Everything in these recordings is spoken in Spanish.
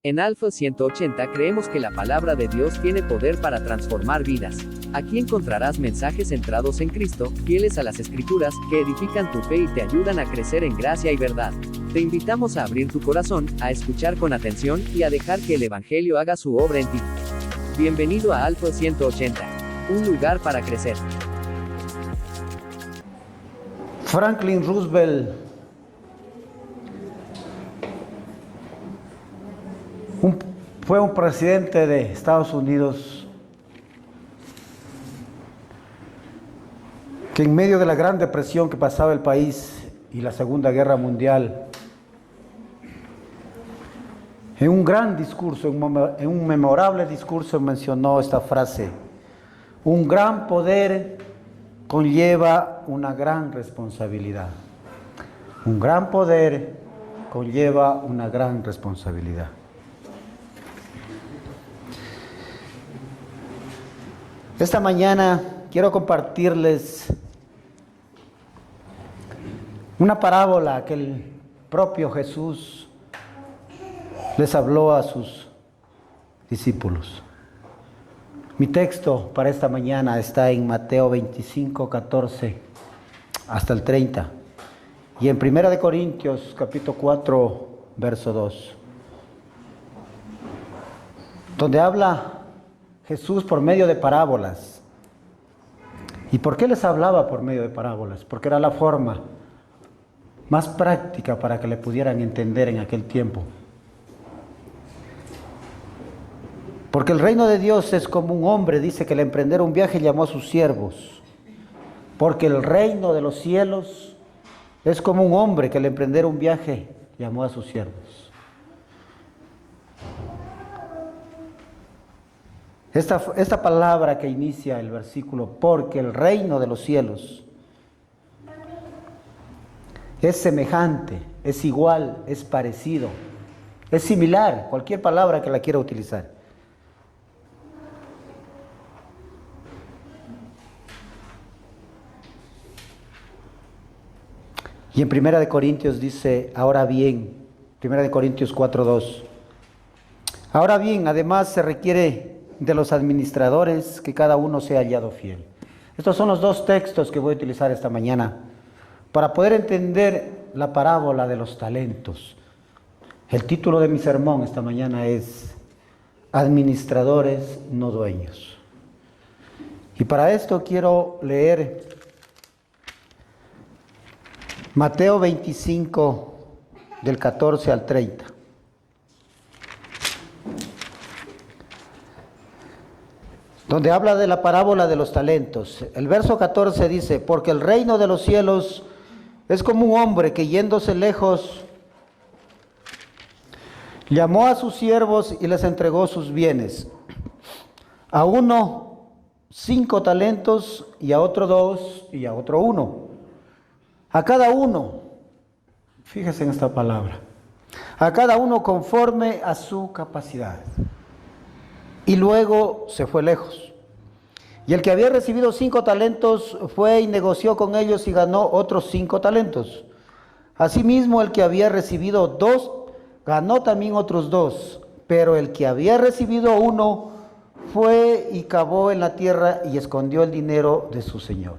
En Alfa 180 creemos que la palabra de Dios tiene poder para transformar vidas. Aquí encontrarás mensajes centrados en Cristo, fieles a las Escrituras, que edifican tu fe y te ayudan a crecer en gracia y verdad. Te invitamos a abrir tu corazón, a escuchar con atención y a dejar que el Evangelio haga su obra en ti. Bienvenido a Alfa 180, un lugar para crecer. Franklin Roosevelt fue un presidente de Estados Unidos que en medio de la gran depresión que pasaba el país y la Segunda Guerra Mundial, en un gran discurso, en un memorable discurso mencionó esta frase: un gran poder conlleva una gran responsabilidad. Un gran poder conlleva una gran responsabilidad. Esta mañana quiero compartirles una parábola que el propio Jesús les habló a sus discípulos. Mi texto para esta mañana está en Mateo 25, 14 hasta el 30 y en 1 Corintios capítulo 4, verso 2, donde habla Jesús por medio de parábolas. ¿Y por qué les hablaba por medio de parábolas? Porque era la forma más práctica para que le pudieran entender en aquel tiempo. Porque el reino de Dios es como un hombre, dice, que al emprender un viaje llamó a sus siervos. Porque el reino de los cielos es como un hombre que al emprender un viaje llamó a sus siervos. Esta palabra que inicia el versículo, porque el reino de los cielos, es semejante, es igual, es parecido, es similar, cualquier palabra que la quiera utilizar. Y en 1 Corintios dice, ahora bien, 1 Corintios 4:2, ahora bien, además se requiere de los administradores que cada uno sea hallado fiel. Estos son los dos textos que voy a utilizar esta mañana para poder entender la parábola de los talentos. El título de mi sermón esta mañana es Administradores no dueños. Y para esto quiero leer Mateo 25, del 14 al 30. Donde habla de la parábola de los talentos. El verso 14 dice, porque el reino de los cielos es como un hombre que yéndose lejos, llamó a sus siervos y les entregó sus bienes. A uno 5 talentos, y a otro 2, y a otro 1. A cada uno, fíjese en esta palabra, a cada uno conforme a su capacidad. Y luego se fue lejos. Y el que había recibido 5 talentos fue y negoció con ellos y ganó otros 5 talentos. Asimismo, el que había recibido 2 ganó también otros 2. Pero el que había recibido 1 fue y cavó en la tierra y escondió el dinero de su señor.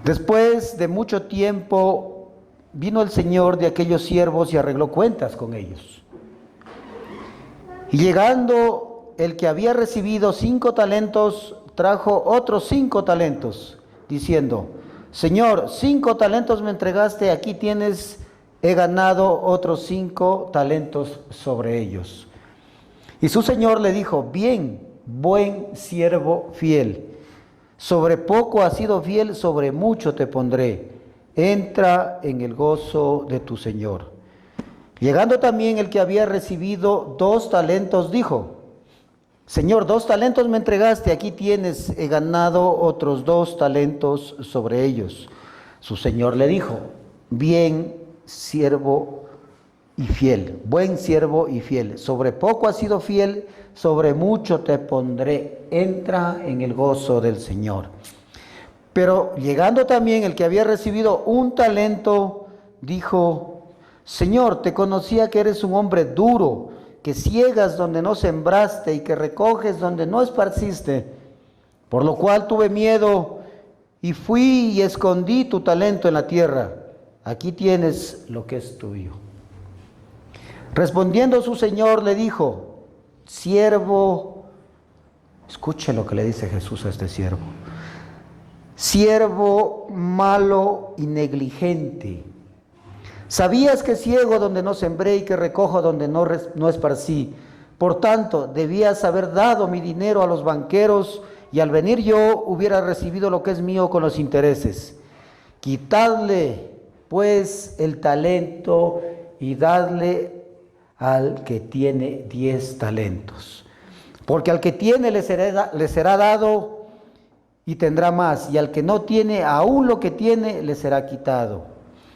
Después de mucho tiempo vino el señor de aquellos siervos y arregló cuentas con ellos. Y llegando el que había recibido 5 talentos, trajo otros 5 talentos, diciendo, Señor, 5 talentos me entregaste, aquí tienes, he ganado otros 5 talentos sobre ellos. Y su señor le dijo, bien, buen siervo fiel, sobre poco has sido fiel, sobre mucho te pondré, entra en el gozo de tu señor. Llegando también el que había recibido 2 talentos, dijo, Señor, 2 talentos me entregaste, aquí tienes, he ganado otros 2 talentos sobre ellos. Su señor le dijo, bien, siervo y fiel, buen siervo y fiel, sobre poco has sido fiel, sobre mucho te pondré, entra en el gozo del Señor. Pero llegando también el que había recibido 1 talento, dijo, Señor, te conocía que eres un hombre duro, que ciegas donde no sembraste y que recoges donde no esparciste, por lo cual tuve miedo y fui y escondí tu talento en la tierra. Aquí tienes lo que es tuyo. Respondiendo su señor le dijo, siervo, escuche lo que le dice Jesús a este siervo, siervo malo y negligente. Sabías que ciego donde no sembré y que recojo donde no esparcí. Por tanto, debías haber dado mi dinero a los banqueros y al venir yo hubiera recibido lo que es mío con los intereses. Quitadle, pues, el talento y dadle al que tiene 10 talentos. Porque al que tiene le será dado y tendrá más, y al que no tiene, aún lo que tiene le será quitado.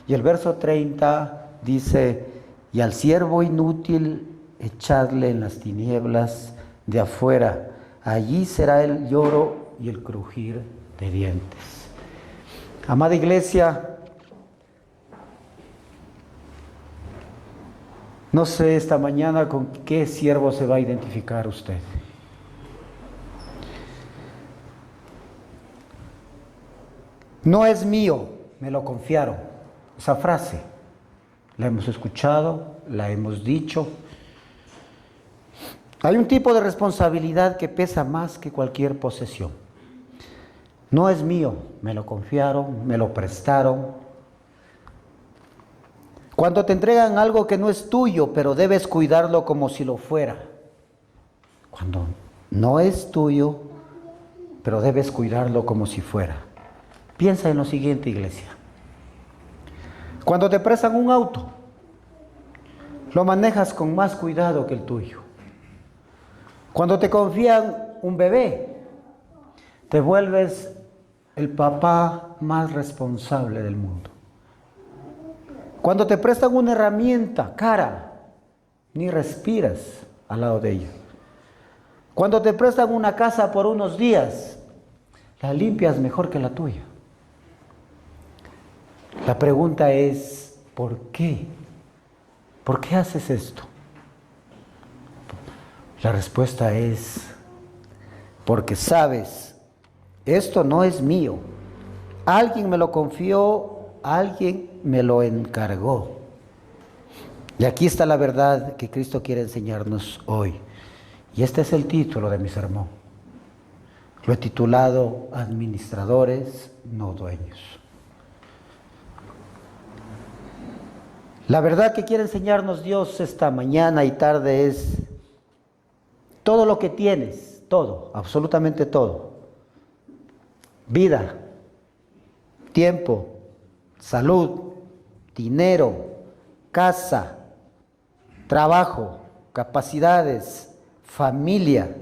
Y el verso 30 dice, y al siervo inútil echadle en las tinieblas de afuera, allí será el lloro y el crujir de dientes. Amada iglesia, no sé esta mañana con qué siervo se va a identificar usted. No es mío, me lo confiaron. Esa frase la hemos escuchado, la hemos dicho. Hay un tipo de responsabilidad que pesa más que cualquier posesión. No es mío, me lo confiaron, me lo prestaron. Cuando te entregan algo que no es tuyo, pero debes cuidarlo como si lo fuera. Cuando no es tuyo, pero debes cuidarlo como si fuera. Piensa en lo siguiente, iglesia. Cuando te prestan un auto, lo manejas con más cuidado que el tuyo. Cuando te confían un bebé, te vuelves el papá más responsable del mundo. Cuando te prestan una herramienta cara, ni respiras al lado de ella. Cuando te prestan una casa por unos días, la limpias mejor que la tuya. La pregunta es, ¿por qué? ¿Por qué haces esto? La respuesta es, porque sabes, esto no es mío. Alguien me lo confió, alguien me lo encargó. Y aquí está la verdad que Cristo quiere enseñarnos hoy. Y este es el título de mi sermón. Lo he titulado Administradores, no dueños. La verdad que quiere enseñarnos Dios esta mañana y tarde es todo lo que tienes, todo, absolutamente todo. Vida, tiempo, salud, dinero, casa, trabajo, capacidades, familia,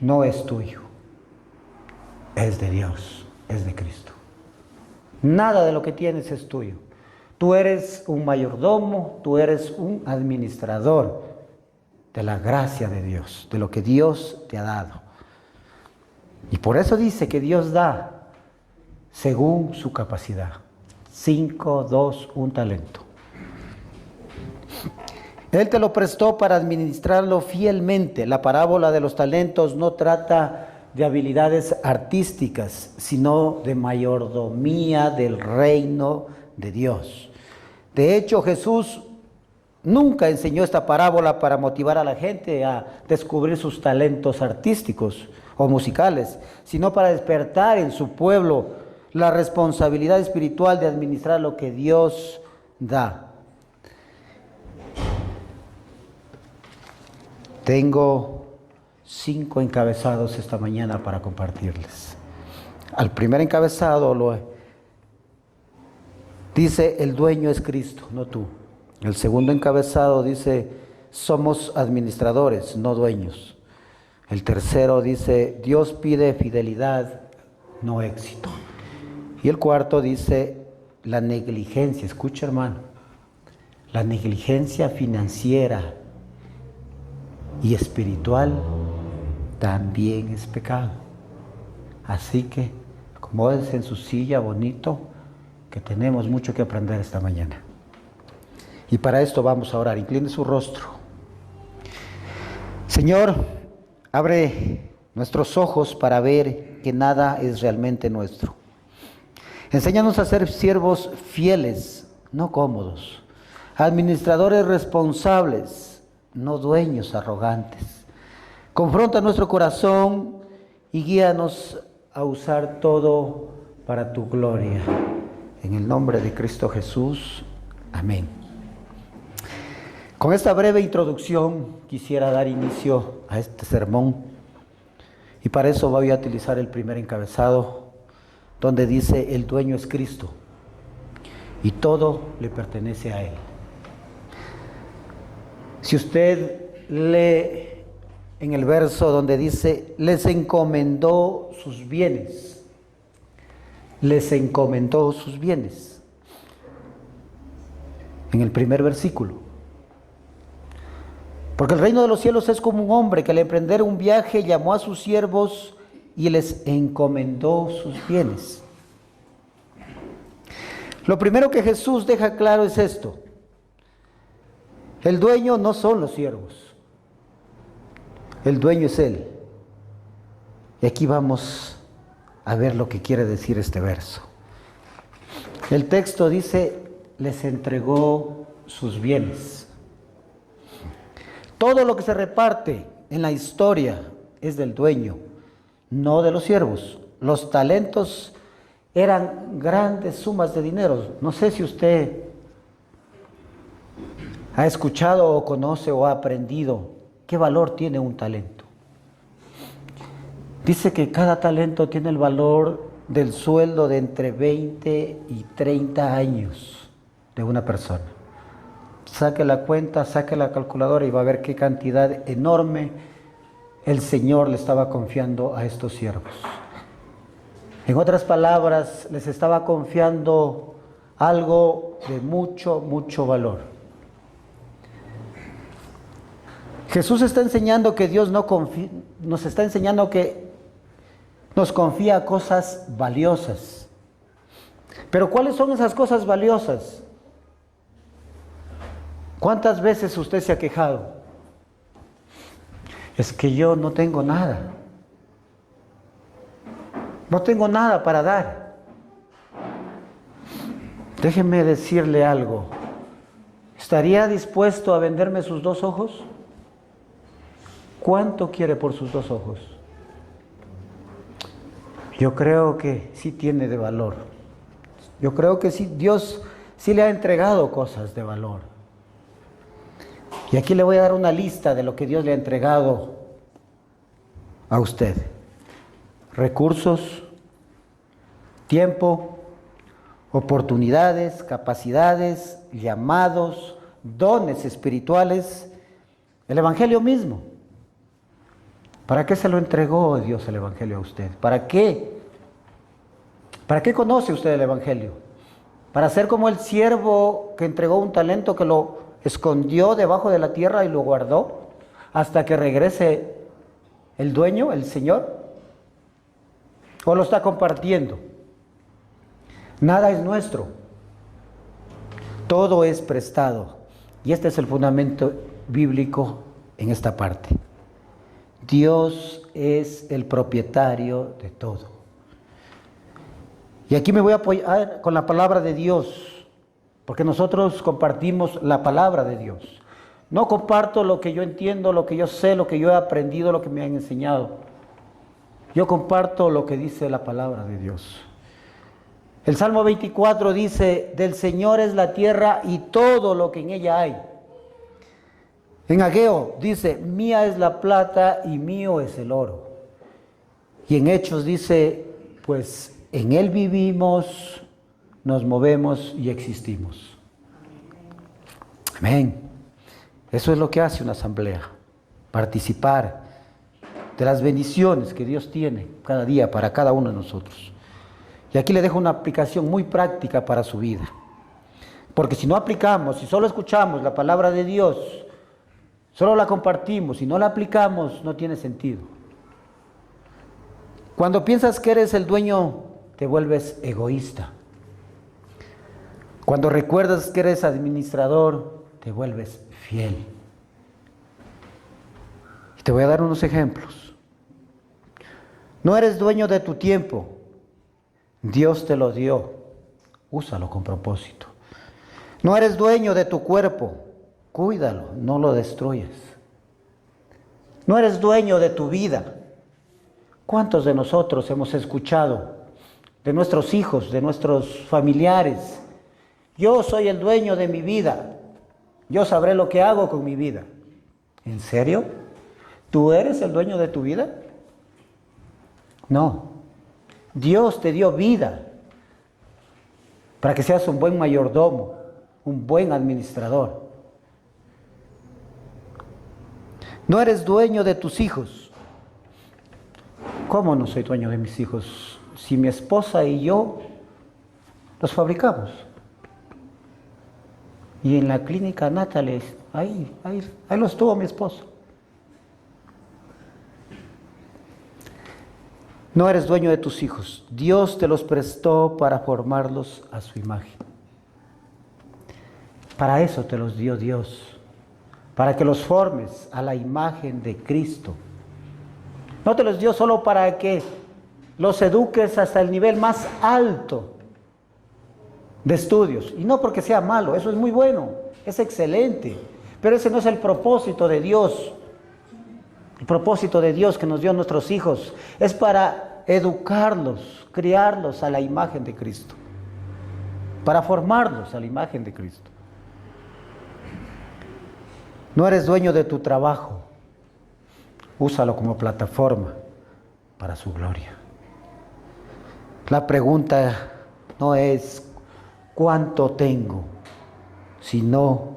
no es tuyo, es de Dios, es de Cristo. Nada de lo que tienes es tuyo. Tú eres un mayordomo, tú eres un administrador de la gracia de Dios, de lo que Dios te ha dado. Y por eso dice que Dios da según su capacidad. 5, 2, 1 talento. Él te lo prestó para administrarlo fielmente. La parábola de los talentos no trata de habilidades artísticas, sino de mayordomía del reino de Dios. De hecho, Jesús nunca enseñó esta parábola para motivar a la gente a descubrir sus talentos artísticos o musicales, sino para despertar en su pueblo la responsabilidad espiritual de administrar lo que Dios da. Tengo 5 encabezados esta mañana para compartirles. Al primer encabezado dice, el dueño es Cristo, no tú. El segundo encabezado dice, somos administradores, no dueños. El tercero dice, Dios pide fidelidad, no éxito. Y el cuarto dice, la negligencia, escucha hermano, la negligencia financiera y espiritual también es pecado. Así que acomódense en su silla bonito, que tenemos mucho que aprender esta mañana. Y para esto vamos a orar. Incline su rostro. Señor, abre nuestros ojos para ver que nada es realmente nuestro. Enséñanos a ser siervos fieles, no cómodos, administradores responsables, no dueños arrogantes. Confronta nuestro corazón y guíanos a usar todo para tu gloria. En el nombre de Cristo Jesús. Amén. Con esta breve introducción quisiera dar inicio a este sermón y para eso voy a utilizar el primer encabezado donde dice: el dueño es Cristo y todo le pertenece a Él. Si usted lee en el verso donde dice: les encomendó sus bienes, les encomendó sus bienes, en el primer versículo. Porque el reino de los cielos es como un hombre que al emprender un viaje llamó a sus siervos y les encomendó sus bienes. Lo primero que Jesús deja claro es esto: el dueño no son los siervos, el dueño es Él. Y aquí vamos a ver lo que quiere decir este verso. El texto dice: les entregó sus bienes. Todo lo que se reparte en la historia es del dueño, no de los siervos. Los talentos eran grandes sumas de dinero. No sé si usted ha escuchado o conoce o ha aprendido qué valor tiene un talento. Dice que cada talento tiene el valor del sueldo de entre 20 y 30 años de una persona. Saque la cuenta, saque la calculadora y va a ver qué cantidad enorme el Señor le estaba confiando a estos siervos. En otras palabras, les estaba confiando algo de mucho, mucho valor. Jesús está enseñando que Dios nos está enseñando que nos confía cosas valiosas. Pero ¿cuáles son esas cosas valiosas? ¿Cuántas veces usted se ha quejado? Es que yo no tengo nada. No tengo nada para dar. Déjeme decirle algo. ¿Estaría dispuesto a venderme sus 2 ojos? ¿Cuánto quiere por sus 2 ojos? Yo creo que sí tiene de valor. Yo creo que sí, Dios sí le ha entregado cosas de valor. Y aquí le voy a dar una lista de lo que Dios le ha entregado a usted. Recursos, tiempo, oportunidades, capacidades, llamados, dones espirituales, el Evangelio mismo. ¿Para qué se lo entregó Dios el Evangelio a usted? ¿Para qué? ¿Para qué conoce usted el Evangelio? ¿Para ser como el siervo que entregó un talento, que lo escondió debajo de la tierra y lo guardó hasta que regrese el dueño, el Señor? ¿O lo está compartiendo? Nada es nuestro. Todo es prestado. Y este es el fundamento bíblico en esta parte. Dios es el propietario de todo. Y aquí me voy a apoyar con la palabra de Dios, porque nosotros compartimos la palabra de Dios. No comparto lo que yo entiendo, lo que yo sé, lo que yo he aprendido, lo que me han enseñado. Yo comparto lo que dice la palabra de Dios. El Salmo 24 dice: del Señor es la tierra y todo lo que en ella hay. En Ageo dice: mía es la plata y mío es el oro. Y en Hechos dice: pues en Él vivimos, nos movemos y existimos. Amén. Eso es lo que hace una asamblea: participar de las bendiciones que Dios tiene cada día para cada uno de nosotros. Y aquí le dejo una aplicación muy práctica para su vida. Porque si no aplicamos, si solo escuchamos la palabra de Dios, solo la compartimos y no la aplicamos, no tiene sentido. Cuando piensas que eres el dueño, te vuelves egoísta. Cuando recuerdas que eres administrador, te vuelves fiel. Y te voy a dar unos ejemplos. No eres dueño de tu tiempo. Dios te lo dio. Úsalo con propósito. No eres dueño de tu cuerpo. Cuídalo, no lo destruyas. No eres dueño de tu vida. ¿Cuántos de nosotros hemos escuchado de nuestros hijos, de nuestros familiares? Yo soy el dueño de mi vida. Yo sabré lo que hago con mi vida. ¿En serio? ¿Tú eres el dueño de tu vida? No. Dios te dio vida para que seas un buen mayordomo, un buen administrador. No eres dueño de tus hijos. ¿Cómo no soy dueño de mis hijos? Si mi esposa y yo los fabricamos. Y en la clínica Natales, ahí los tuvo mi esposo. No eres dueño de tus hijos. Dios te los prestó para formarlos a su imagen. Para eso te los dio Dios. Para que los formes a la imagen de Cristo. No te los dio solo para que los eduques hasta el nivel más alto de estudios. Y no porque sea malo, eso es muy bueno, es excelente. Pero ese no es el propósito de Dios. El propósito de Dios que nos dio a nuestros hijos es para educarlos, criarlos a la imagen de Cristo. Para formarlos a la imagen de Cristo. No eres dueño de tu trabajo. Úsalo como plataforma para su gloria. La pregunta no es cuánto tengo, sino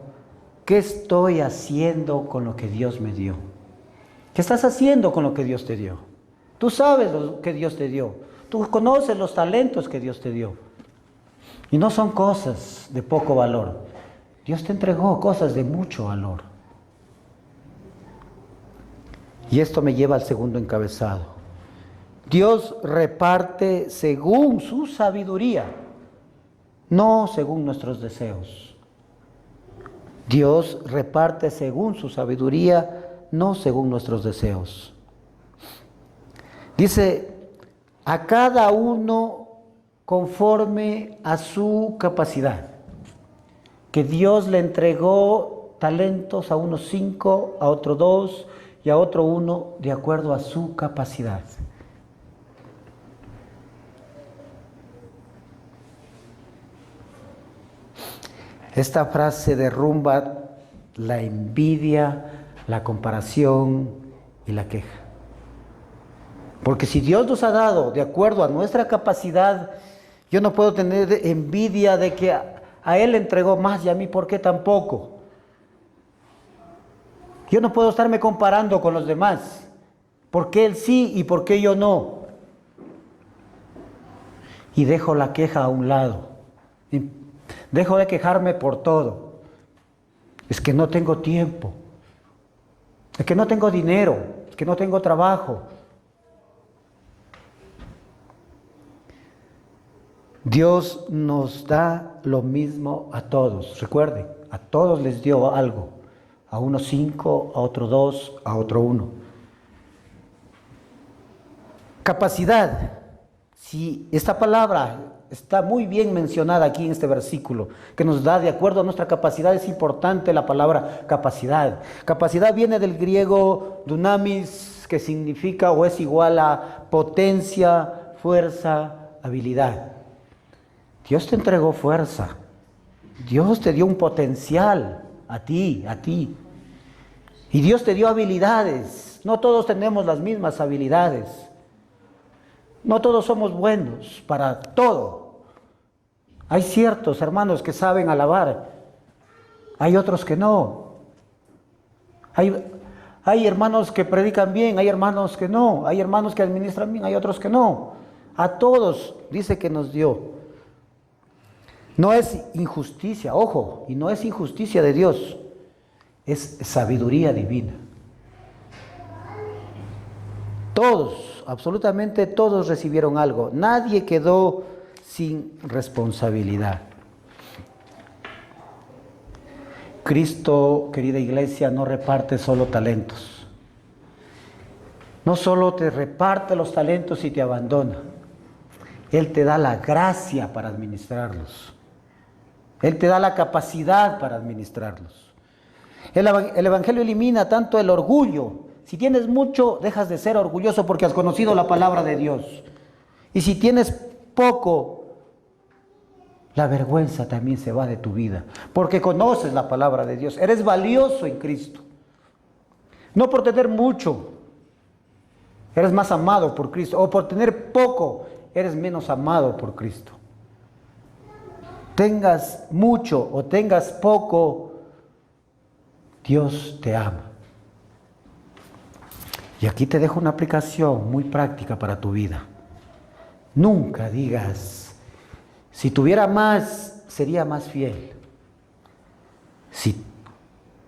qué estoy haciendo con lo que Dios me dio. ¿Qué estás haciendo con lo que Dios te dio? Tú sabes lo que Dios te dio. Tú conoces los talentos que Dios te dio. Y no son cosas de poco valor. Dios te entregó cosas de mucho valor. Y esto me lleva al segundo encabezado. Dios reparte según su sabiduría, no según nuestros deseos. Dios reparte según su sabiduría, no según nuestros deseos. Dice, a cada uno conforme a su capacidad. Que Dios le entregó talentos a unos 5, a otros 2 y a otro 1 de acuerdo a su capacidad. Esta frase derrumba la envidia, la comparación y la queja. Porque si Dios nos ha dado de acuerdo a nuestra capacidad, yo no puedo tener envidia de que a Él le entregó más y a mí, ¿por qué tampoco? Yo no puedo estarme comparando con los demás. ¿Por qué Él sí y por qué yo no? Y dejo la queja a un lado. Y dejo de quejarme por todo. Es que no tengo tiempo. Es que no tengo dinero. Es que no tengo trabajo. Dios nos da lo mismo a todos. Recuerden, a todos les dio algo. A unos 5, a otros 2, a otro 1. Capacidad. Si esta palabra está muy bien mencionada aquí en este versículo, que nos da de acuerdo a nuestra capacidad, es importante la palabra capacidad. Capacidad viene del griego dunamis, que significa o es igual a potencia, fuerza, habilidad. Dios te entregó fuerza. Dios te dio un potencial a ti. Y Dios te dio habilidades. No todos tenemos las mismas habilidades. No todos somos buenos para todo. Hay ciertos hermanos que saben alabar. Hay otros que no. Hay hermanos que predican bien, hay hermanos que no. Hay hermanos que administran bien, hay otros que no. A todos dice que nos dio. No es injusticia, ojo, y no es injusticia de Dios, es sabiduría divina. Todos, absolutamente todos recibieron algo, nadie quedó sin responsabilidad. Cristo, querida iglesia, no reparte solo talentos. No solo te reparte los talentos y te abandona. Él te da la gracia para administrarlos. Él te da la capacidad para administrarlos. El Evangelio elimina tanto el orgullo. Si tienes mucho, dejas de ser orgulloso porque has conocido la palabra de Dios. Y si tienes poco, la vergüenza también se va de tu vida, porque conoces la palabra de Dios. Eres valioso en Cristo. No por tener mucho, eres más amado por Cristo. O por tener poco, eres menos amado por Cristo. Tengas mucho o tengas poco, Dios te ama. Y aquí te dejo una aplicación muy práctica para tu vida. Nunca digas, si tuviera más, sería más fiel.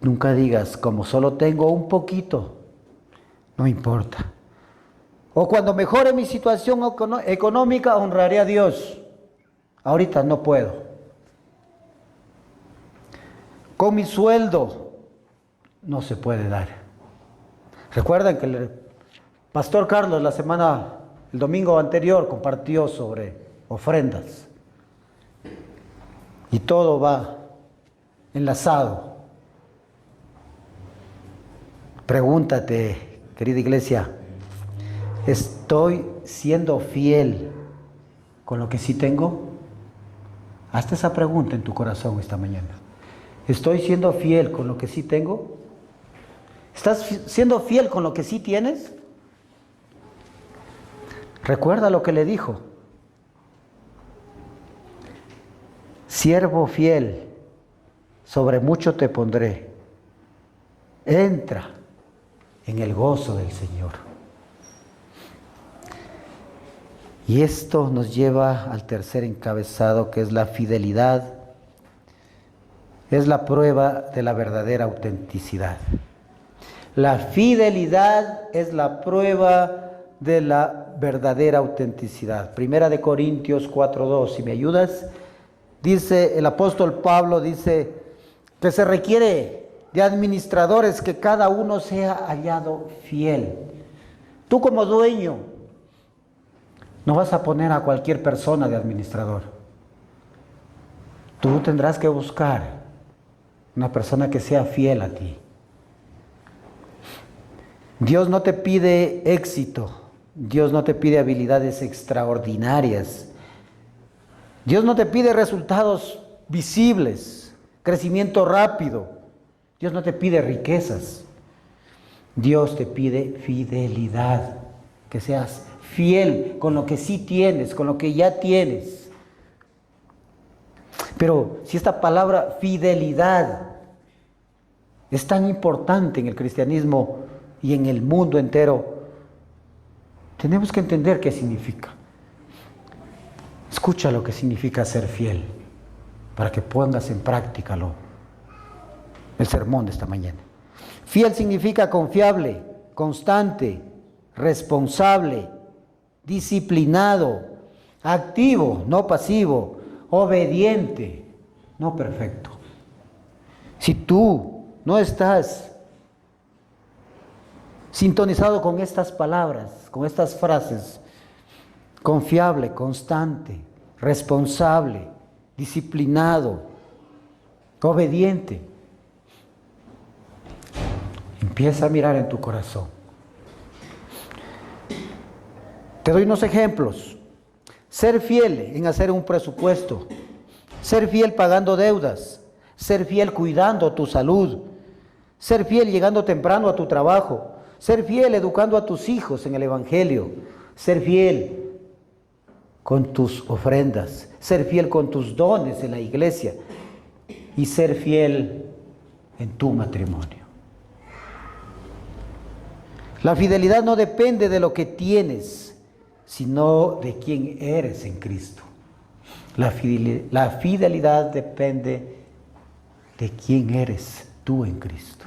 Nunca digas, como solo tengo un poquito, no importa. O cuando mejore mi situación económica, honraré a Dios. Ahorita no puedo. Con mi sueldo, no se puede dar. Recuerden que el pastor Carlos el domingo anterior compartió sobre ofrendas. Y todo va enlazado. Pregúntate, querida iglesia, ¿estoy siendo fiel con lo que sí tengo? Hazte esa pregunta en tu corazón esta mañana. ¿Estoy siendo fiel con lo que sí tengo? ¿Estás siendo fiel con lo que sí tienes? Recuerda lo que le dijo. Siervo fiel, sobre mucho te pondré. Entra en el gozo del Señor. Y esto nos lleva al tercer encabezado, que es la fidelidad. Es la prueba de la verdadera autenticidad. La fidelidad es la prueba de la verdadera autenticidad. Primera de Corintios 4:2, si me ayudas, dice el apóstol Pablo, dice que se requiere de administradores que cada uno sea hallado fiel. Tú como dueño no vas a poner a cualquier persona de administrador. Tú tendrás que buscar una persona que sea fiel a ti. Dios no te pide éxito. Dios no te pide habilidades extraordinarias. Dios no te pide resultados visibles, crecimiento rápido. Dios no te pide riquezas. Dios te pide fidelidad, que seas fiel con lo que sí tienes, con lo que ya tienes. Pero si esta palabra fidelidad es tan importante en el cristianismo y en el mundo entero, tenemos que entender qué significa. Escucha lo que significa ser fiel, para que pongas en práctica el sermón de esta mañana. Fiel significa confiable, constante, responsable, disciplinado, activo, no pasivo, obediente, no perfecto. Si tú no estás sintonizado con estas palabras, con estas frases, confiable, constante, responsable, disciplinado, obediente, empieza a mirar en tu corazón. Te doy unos ejemplos. Ser fiel en hacer un presupuesto, ser fiel pagando deudas, ser fiel cuidando tu salud, ser fiel llegando temprano a tu trabajo, ser fiel educando a tus hijos en el Evangelio, ser fiel con tus ofrendas, ser fiel con tus dones en la iglesia y ser fiel en tu matrimonio. La fidelidad no depende de lo que tienes, sino de quién eres en Cristo. La fidelidad depende de quién eres tú en Cristo.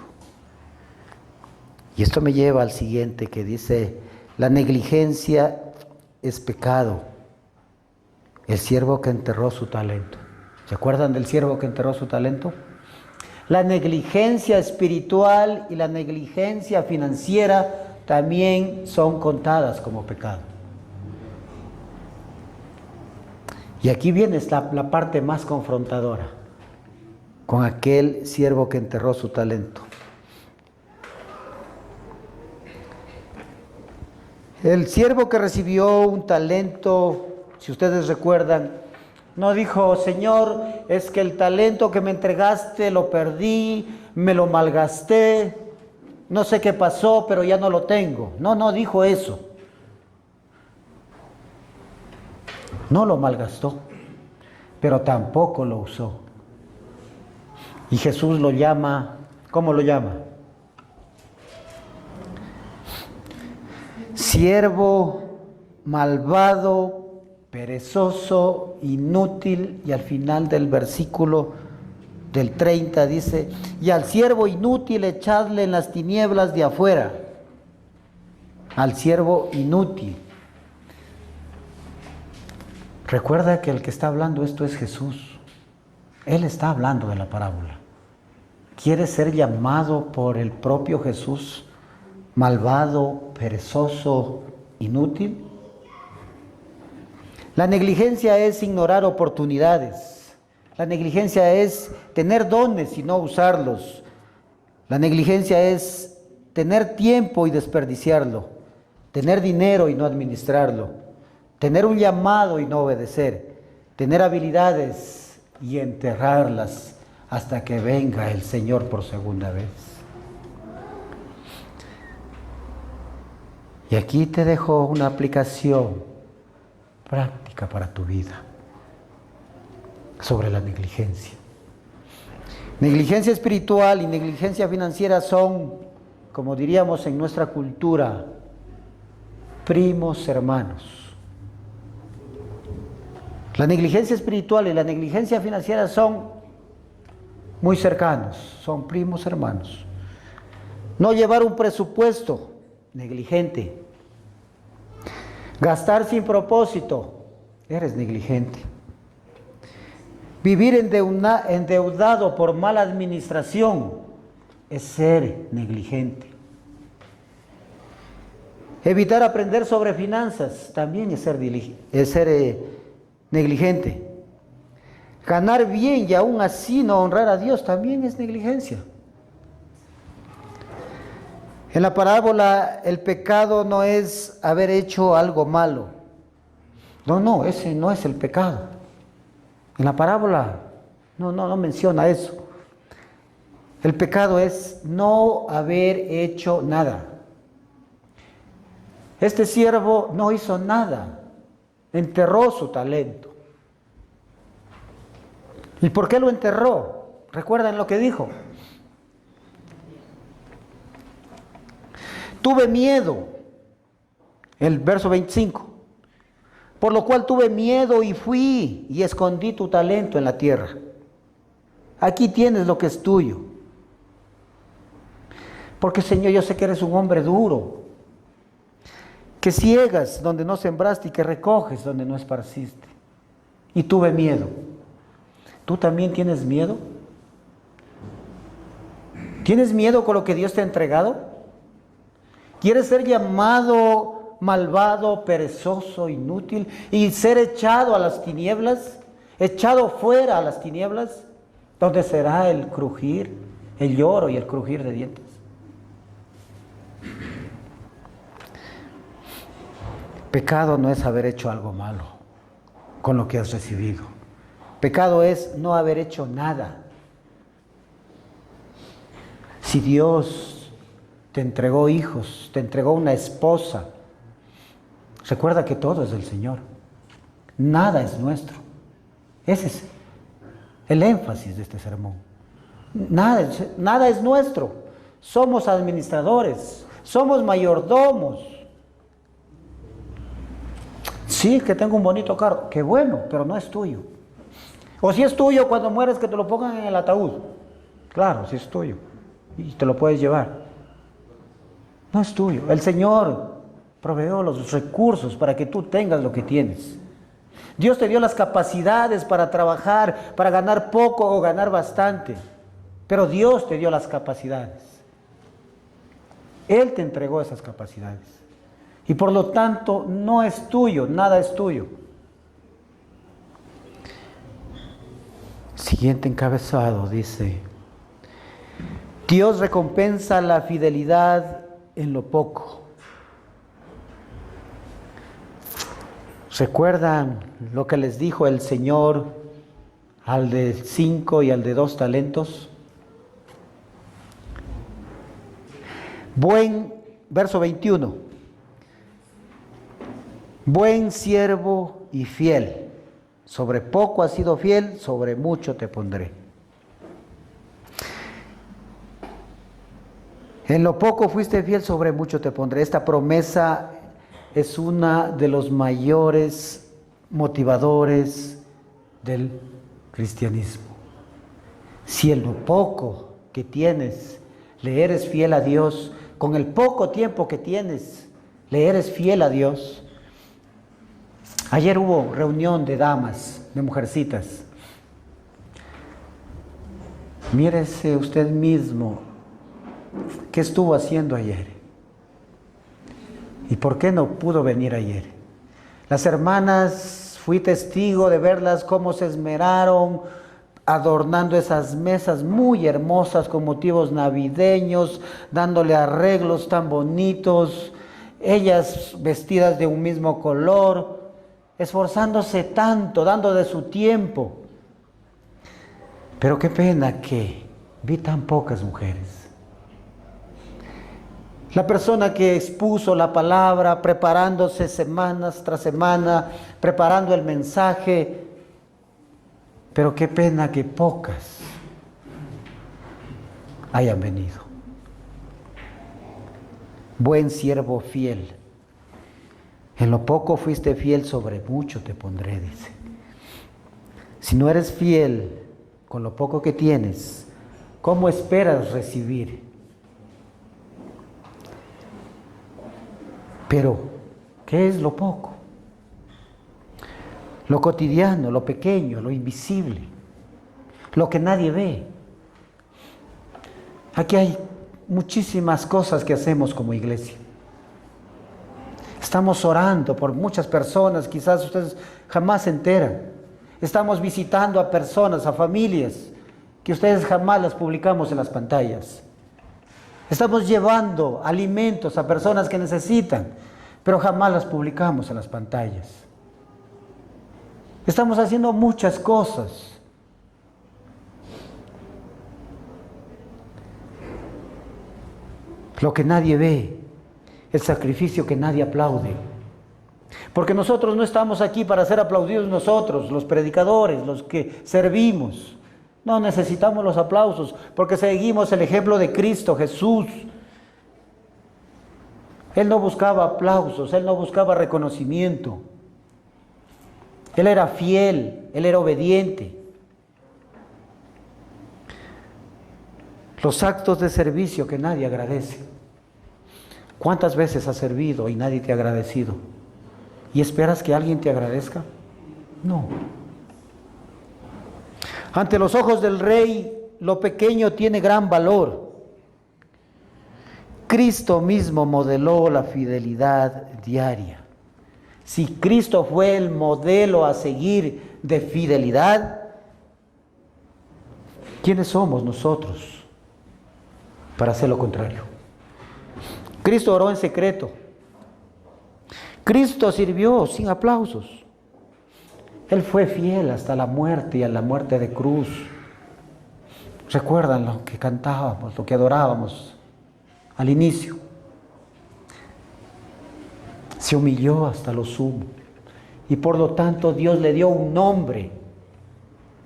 Y esto me lleva al siguiente, que dice: la negligencia es pecado. El siervo que enterró su talento. ¿Se acuerdan del siervo que enterró su talento? La negligencia espiritual y la negligencia financiera también son contadas como pecado. Y aquí viene la parte más confrontadora con aquel siervo que enterró su talento. El siervo que recibió un talento, si ustedes recuerdan, no dijo: Señor, es que el talento que me entregaste lo perdí, me lo malgasté, no sé qué pasó, pero ya no lo tengo. No dijo eso. No lo malgastó, pero tampoco lo usó. Y Jesús lo llama, ¿cómo lo llama? Siervo malvado, perezoso, inútil. Y al final del versículo del 30 dice: y al siervo inútil echadle en las tinieblas de afuera. Al siervo inútil. Recuerda que el que está hablando esto es Jesús. Él está hablando de la parábola. ¿Quiere ser llamado por el propio Jesús malvado, perezoso, inútil? La negligencia es ignorar oportunidades. La negligencia es tener dones y no usarlos. La negligencia es tener tiempo y desperdiciarlo. Tener dinero y no administrarlo. Tener un llamado y no obedecer. Tener habilidades y enterrarlas hasta que venga el Señor por segunda vez. Y aquí te dejo una aplicación práctica para tu vida sobre la negligencia. Negligencia espiritual y negligencia financiera son, como diríamos en nuestra cultura, primos hermanos. La negligencia espiritual y la negligencia financiera son muy cercanos, son primos hermanos. No llevar un presupuesto, negligente. Gastar sin propósito, eres negligente. Vivir endeudado por mala administración es ser negligente. Evitar aprender sobre finanzas también es ser negligente. Ganar bien y aún así no honrar a Dios también es negligencia. En la parábola, el pecado no es haber hecho algo malo. No, ese no es el pecado. En la parábola no menciona eso. El pecado es no haber hecho nada. Este siervo no hizo nada, enterró su talento. ¿Y por qué lo enterró? ¿Recuerdan lo que dijo? Tuve miedo, el verso 25, por lo cual tuve miedo y fui y escondí tu talento en la tierra. Aquí tienes lo que es tuyo. Porque, Señor, yo sé que eres un hombre duro, que ciegas donde no sembraste y que recoges donde no esparciste. Y tuve miedo. ¿Tú también tienes miedo? ¿Tienes miedo con lo que Dios te ha entregado? ¿Quieres ser llamado malvado, perezoso, inútil y ser echado a las tinieblas? Echado fuera a las tinieblas, donde será el crujir, el lloro y el crujir de dientes. Pecado no es haber hecho algo malo con lo que has recibido. Pecado es no haber hecho nada. Si Dios te entregó hijos, te entregó una esposa, recuerda que todo es del Señor. Nada es nuestro. Ese es el énfasis de este sermón. Nada es nuestro. Somos administradores, somos mayordomos. Sí, que tengo un bonito carro, qué bueno, pero no es tuyo. O si es tuyo, cuando mueres que te lo pongan en el ataúd. Claro, si es tuyo y te lo puedes llevar. No es tuyo. El Señor proveó los recursos para que tú tengas lo que tienes. Dios te dio las capacidades para trabajar, para ganar poco o ganar bastante. pero Dios te dio las capacidades. Él te entregó esas capacidades. Y por lo tanto, no es tuyo, nada es tuyo. Siguiente encabezado dice: Dios recompensa la fidelidad en lo poco. ¿Recuerdan lo que les dijo el Señor al de 5 y al de 2 talentos? Verso 21. Buen siervo y fiel. Sobre poco has sido fiel, sobre mucho te pondré. En lo poco fuiste fiel, sobre mucho te pondré. Esta promesa es una de los mayores motivadores del cristianismo. Si en lo poco que tienes le eres fiel a Dios, con el poco tiempo que tienes le eres fiel a Dios. Ayer hubo reunión de damas, de mujercitas. Mírese usted mismo qué estuvo haciendo ayer y por qué no pudo venir ayer. Las hermanas, fui testigo de verlas cómo se esmeraron adornando esas mesas muy hermosas con motivos navideños, dándole arreglos tan bonitos, ellas vestidas de un mismo color, esforzándose tanto, dando de su tiempo. Pero qué pena que vi tan pocas mujeres. La persona que expuso la palabra, preparándose semanas tras semana, preparando el mensaje, pero qué pena que pocas hayan venido. Buen siervo fiel. En lo poco fuiste fiel, sobre mucho te pondré, dice. Si no eres fiel con lo poco que tienes, ¿cómo esperas recibir? Pero, ¿qué es lo poco? Lo cotidiano, lo pequeño, lo invisible, lo que nadie ve. Aquí hay muchísimas cosas que hacemos como iglesia. Estamos orando por muchas personas, quizás ustedes jamás se enteran. Estamos visitando a personas, a familias, que ustedes jamás las publicamos en las pantallas. Estamos llevando alimentos a personas que necesitan, pero jamás las publicamos en las pantallas. Estamos haciendo muchas cosas. Lo que nadie ve, el sacrificio que nadie aplaude. Porque nosotros no estamos aquí para ser aplaudidos nosotros, los predicadores, los que servimos. No necesitamos los aplausos, porque seguimos el ejemplo de Cristo Jesús. Él no buscaba aplausos, Él no buscaba reconocimiento. Él era fiel, Él era obediente. Los actos de servicio que nadie agradece. ¿Cuántas veces has servido y nadie te ha agradecido? ¿Y esperas que alguien te agradezca? No. Ante los ojos del Rey, lo pequeño tiene gran valor. Cristo mismo modeló la fidelidad diaria. Si Cristo fue el modelo a seguir de fidelidad, ¿quiénes somos nosotros para hacer lo contrario? Cristo oró en secreto. Cristo sirvió sin aplausos. Él fue fiel hasta la muerte y a la muerte de cruz. ¿Recuerdan lo que cantábamos, lo que adorábamos al inicio? Se humilló hasta lo sumo. Y por lo tanto Dios le dio un nombre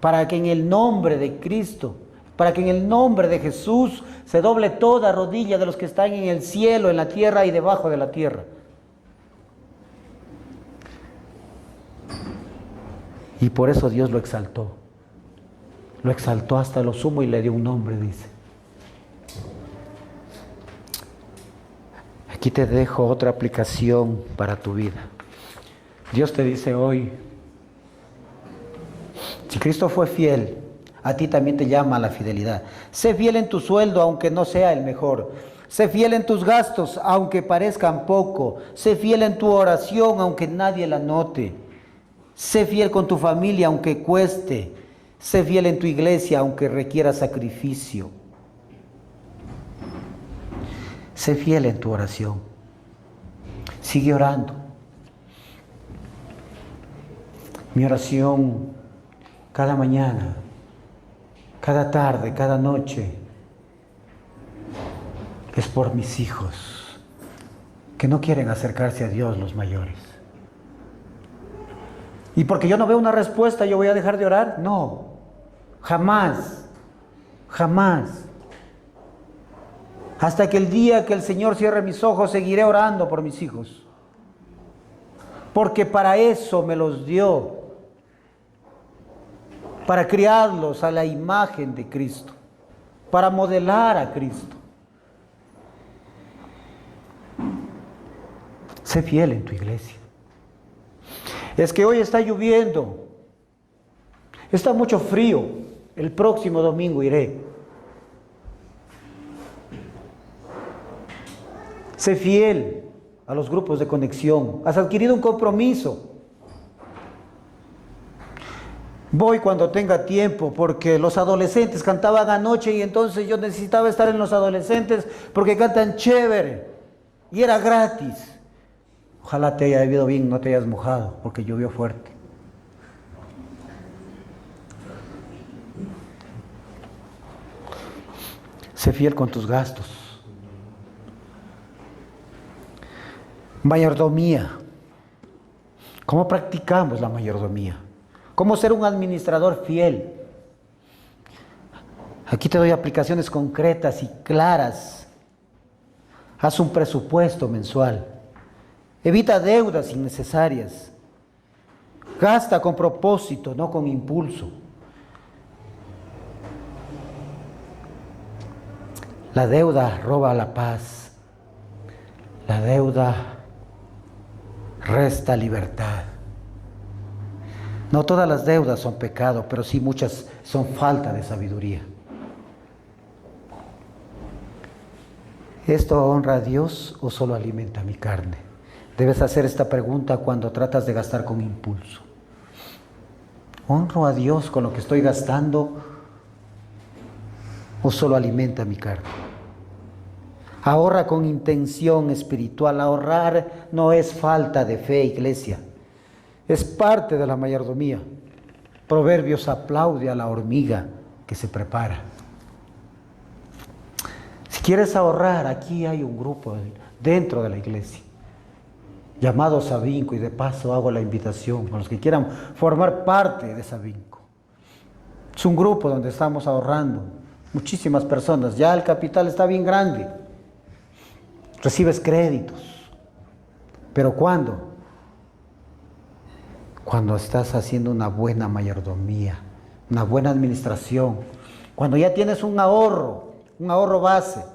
para que en el nombre de Cristo, para que en el nombre de Jesús se doble toda rodilla de los que están en el cielo, en la tierra y debajo de la tierra. Y por eso Dios lo exaltó. Lo exaltó hasta lo sumo y le dio un nombre, dice. Aquí te dejo otra aplicación para tu vida. Dios te dice hoy, si Cristo fue fiel a ti también te llama a la fidelidad. Sé fiel en tu sueldo, aunque no sea el mejor. Sé fiel en tus gastos, aunque parezcan poco. Sé fiel en tu oración, aunque nadie la note. Sé fiel con tu familia, aunque cueste. Sé fiel en tu iglesia, aunque requiera sacrificio. Sé fiel en tu oración. Sigue orando. Mi oración cada mañana, cada tarde, cada noche, es por mis hijos, que no quieren acercarse a Dios, los mayores. Y porque yo no veo una respuesta, ¿yo voy a dejar de orar? No, jamás, jamás. Hasta que el día que el Señor cierre mis ojos, seguiré orando por mis hijos. Porque para eso me los dio. Para criarlos a la imagen de Cristo. Para modelar a Cristo. Sé fiel en tu iglesia. Es que hoy está lloviendo. Está mucho frío. El próximo domingo iré. Sé fiel a los grupos de conexión. Has adquirido un compromiso. Voy cuando tenga tiempo, porque los adolescentes cantaban anoche y entonces yo necesitaba estar en los adolescentes porque cantan chévere y era gratis. Ojalá te haya ido bien, no te hayas mojado, porque llovió fuerte. Sé fiel con tus gastos. Mayordomía. ¿Cómo practicamos la mayordomía? ¿Cómo ser un administrador fiel? Aquí te doy aplicaciones concretas y claras. Haz un presupuesto mensual. Evita deudas innecesarias. Gasta con propósito, no con impulso. La deuda roba la paz. La deuda resta libertad. No todas las deudas son pecado, pero sí muchas son falta de sabiduría. ¿Esto honra a Dios o solo alimenta mi carne? Debes hacer esta pregunta cuando tratas de gastar con impulso. ¿Honro a Dios con lo que estoy gastando o solo alimenta mi carne? Ahorra con intención espiritual. Ahorrar no es falta de fe, iglesia. Es parte de la mayordomía. Proverbios aplaude a la hormiga que se prepara. Si quieres ahorrar, aquí hay un grupo dentro de la iglesia llamado Sabinco, y de paso hago la invitación a los que quieran formar parte de Sabinco. Es un grupo donde estamos ahorrando muchísimas personas. Ya el capital está bien grande. Recibes créditos. ¿Pero cuándo? Cuando estás haciendo una buena mayordomía, una buena administración, cuando ya tienes un ahorro base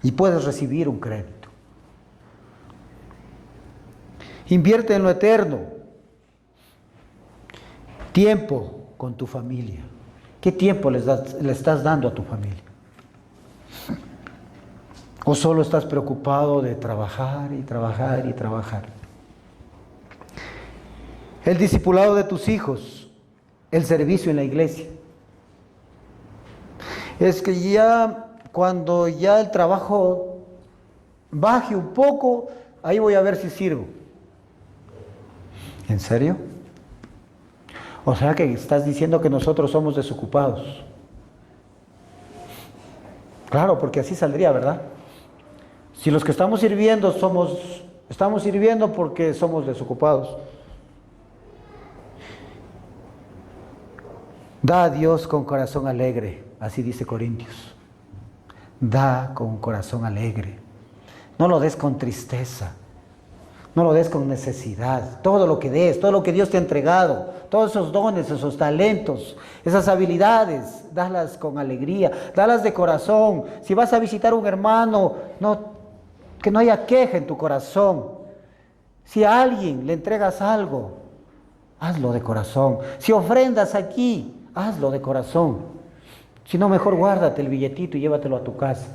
y puedes recibir un crédito. Invierte en lo eterno. Tiempo con tu familia. ¿Qué tiempo le estás dando a tu familia? ¿O solo estás preocupado de trabajar y trabajar y trabajar? El discipulado de tus hijos, el servicio en la iglesia. Es que ya cuando ya el trabajo baje un poco, ahí voy a ver si sirvo. ¿En serio? O sea que estás diciendo que nosotros somos desocupados. Claro, porque así saldría, ¿verdad? Si los que estamos sirviendo estamos sirviendo porque somos desocupados. Da a Dios con corazón alegre, así dice Corintios. Da con corazón alegre. No lo des con tristeza. No lo des con necesidad. Todo lo que des, todo lo que Dios te ha entregado, todos esos dones, esos talentos, esas habilidades, dalas con alegría, dalas de corazón. Si vas a visitar a un hermano, que no haya queja en tu corazón. Si a alguien le entregas algo, hazlo de corazón. Si ofrendas aquí, hazlo de corazón. Si no, mejor guárdate el billetito y llévatelo a tu casa.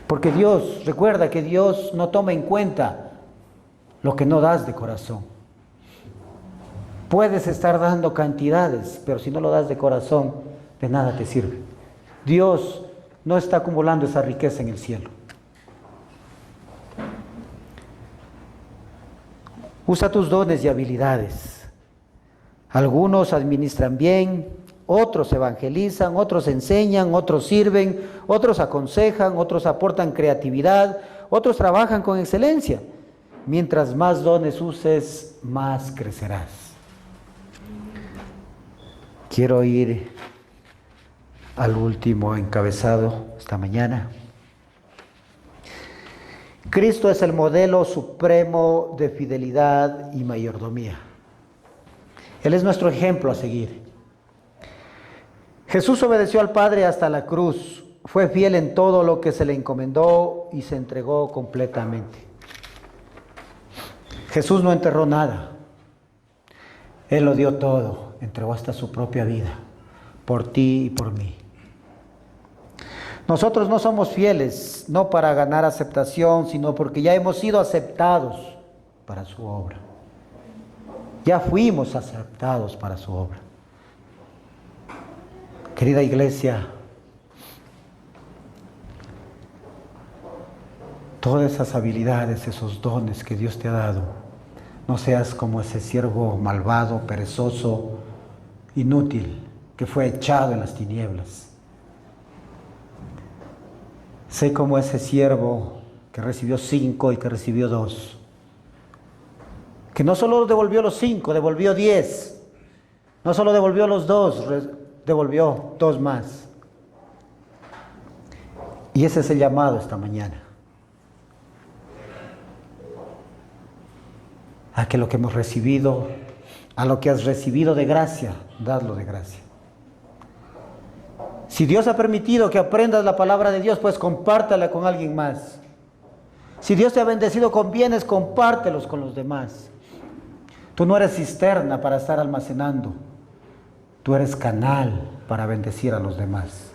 Porque Dios, recuerda que Dios no toma en cuenta lo que no das de corazón. Puedes estar dando cantidades, pero si no lo das de corazón, de nada te sirve. Dios no está acumulando esa riqueza en el cielo. Usa tus dones y habilidades. Algunos administran bien, otros evangelizan, otros enseñan, otros sirven, otros aconsejan, otros aportan creatividad, otros trabajan con excelencia. Mientras más dones uses, más crecerás. Quiero ir al último encabezado esta mañana. Cristo es el modelo supremo de fidelidad y mayordomía. Él es nuestro ejemplo a seguir. Jesús obedeció al Padre hasta la cruz, fue fiel en todo lo que se le encomendó y se entregó completamente. Jesús no enterró nada. Él lo dio todo, entregó hasta su propia vida, por ti y por mí. Nosotros no somos fieles, no para ganar aceptación, sino porque ya hemos sido aceptados para su obra. Ya fuimos aceptados para su obra. Querida iglesia, todas esas habilidades, esos dones que Dios te ha dado, no seas como ese siervo malvado, perezoso, inútil, que fue echado en las tinieblas. Sé como ese siervo que recibió 5 y que recibió 2. Que no solo devolvió los 5, devolvió 10. No solo devolvió los 2, devolvió 2 más. Y ese es el llamado esta mañana. A que lo que hemos recibido, a lo que has recibido de gracia, dadlo de gracia. Si Dios ha permitido que aprendas la palabra de Dios, pues compártela con alguien más. Si Dios te ha bendecido con bienes, compártelos con los demás. Tú no eres cisterna para estar almacenando. Tú eres canal para bendecir a los demás.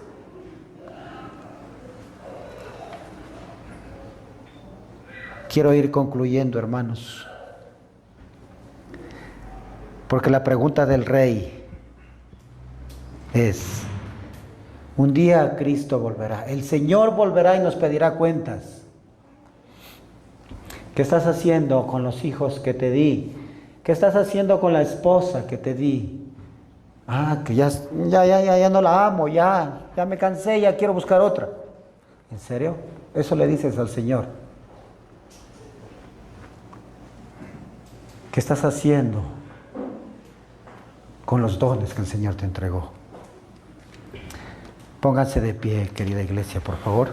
Quiero ir concluyendo, hermanos. Porque la pregunta del rey es: un día Cristo volverá, el Señor volverá y nos pedirá cuentas. ¿Qué estás haciendo con los hijos que te di? ¿Qué estás haciendo con la esposa que te di? Que ya no la amo, ya me cansé, ya quiero buscar otra. ¿En serio? Eso le dices al Señor. ¿Qué estás haciendo con los dones que el Señor te entregó? Pónganse de pie, querida iglesia, por favor.